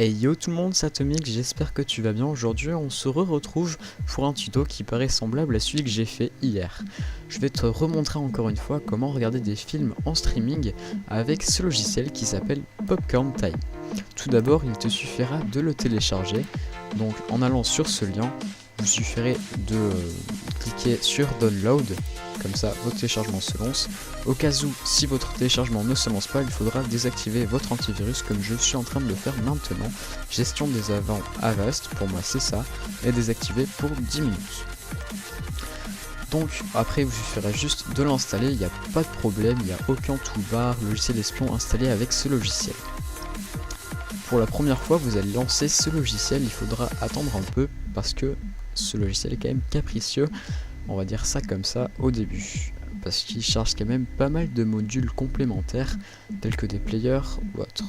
Hey yo tout le monde, c'est Atomic, j'espère que tu vas bien. Aujourd'hui on se retrouve pour un tuto qui paraît semblable à celui que j'ai fait hier. Je vais te remontrer encore une fois comment regarder des films en streaming avec ce logiciel qui s'appelle Popcorn Time. Tout d'abord il te suffira de le télécharger, donc en allant sur ce lien, il suffirait de cliquer sur Download, comme ça votre téléchargement se lance. Au cas où, si votre téléchargement ne se lance pas, il faudra désactiver votre antivirus comme je suis en train de le faire maintenant. Gestion des avant Avast, pour moi c'est ça, et désactiver pour 10 minutes. Donc après il vous suffira juste de l'installer, il n'y a pas de problème, il n'y a aucun toolbar, logiciel espion installé avec ce logiciel. Pour la première fois vous allez lancer ce logiciel, il faudra attendre un peu parce que ce logiciel est quand même capricieux, on va dire ça comme ça au début, parce qu'il charge quand même pas mal de modules complémentaires tels que des players ou autres.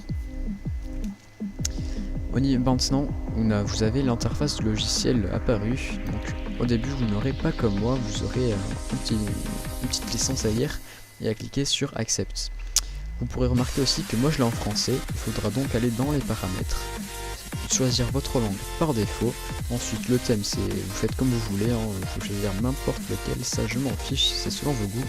Maintenant vous avez l'interface du logiciel apparue, donc au début vous n'aurez pas comme moi, vous aurez une petite licence à lire et à cliquer sur Accept. Vous pourrez remarquer aussi que moi je l'ai en français, il faudra donc aller dans les paramètres, choisir votre langue par défaut. Ensuite le thème, c'est vous faites comme vous voulez, il faut choisir n'importe lequel, ça je m'en fiche, c'est selon vos goûts.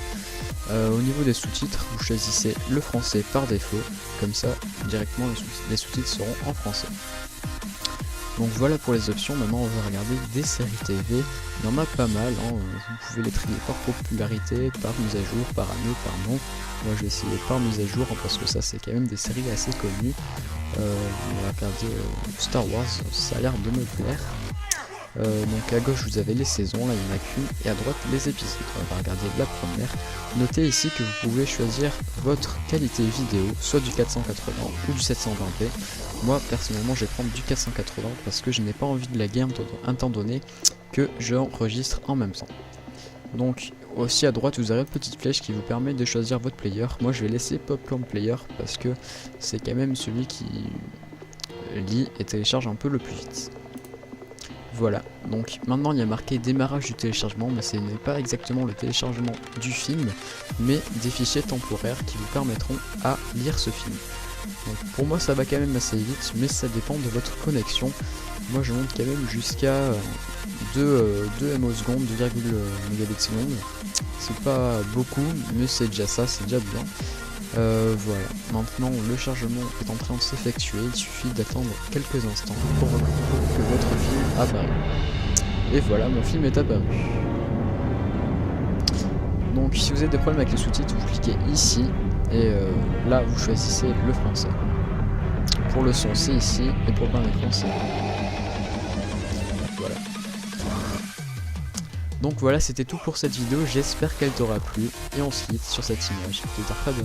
Au niveau des sous-titres, vous choisissez le français par défaut, comme ça directement les sous-titres seront en français. Donc voilà pour les options. Maintenant on va regarder des séries TV, il y en a pas mal, vous pouvez les trier par popularité, par mise à jour, par année, par nom. Moi je vais essayer par mise à jour parce que ça c'est quand même des séries assez connues. On va regarder Star Wars, ça a l'air de me plaire. Donc à gauche vous avez les saisons, là il n'y en a qu'une, et à droite les épisodes. On va regarder la première. Notez ici que vous pouvez choisir votre qualité vidéo, soit du 480 ou du 720p. Moi personnellement je vais prendre du 480 parce que je n'ai pas envie de laguer un temps donné que j'enregistre en même temps. Donc aussi à droite vous aurez une petite flèche qui vous permet de choisir votre player. Moi je vais laisser Popcorn Player parce que c'est quand même celui qui lit et télécharge un peu le plus vite. Voilà, donc maintenant il y a marqué démarrage du téléchargement, mais ce n'est pas exactement le téléchargement du film, mais des fichiers temporaires qui vous permettront à lire ce film. Donc pour moi ça va quand même assez vite, mais ça dépend de votre connexion. Moi je monte quand même jusqu'à 2 MO secondes, 2,1 mégabits seconde. C'est pas beaucoup, mais c'est déjà ça, c'est déjà bien. Voilà, maintenant le chargement est en train de s'effectuer, il suffit d'attendre quelques instants pour que votre film apparaisse. Et voilà, mon film est apparu. Donc si vous avez des problèmes avec les sous-titres, vous cliquez ici, et là vous choisissez le français. Pour le son c'est ici, et pour le plein écran c'est voilà. Donc voilà, c'était tout pour cette vidéo, j'espère qu'elle t'aura plu, et on se quitte sur cette image de Dark Vador.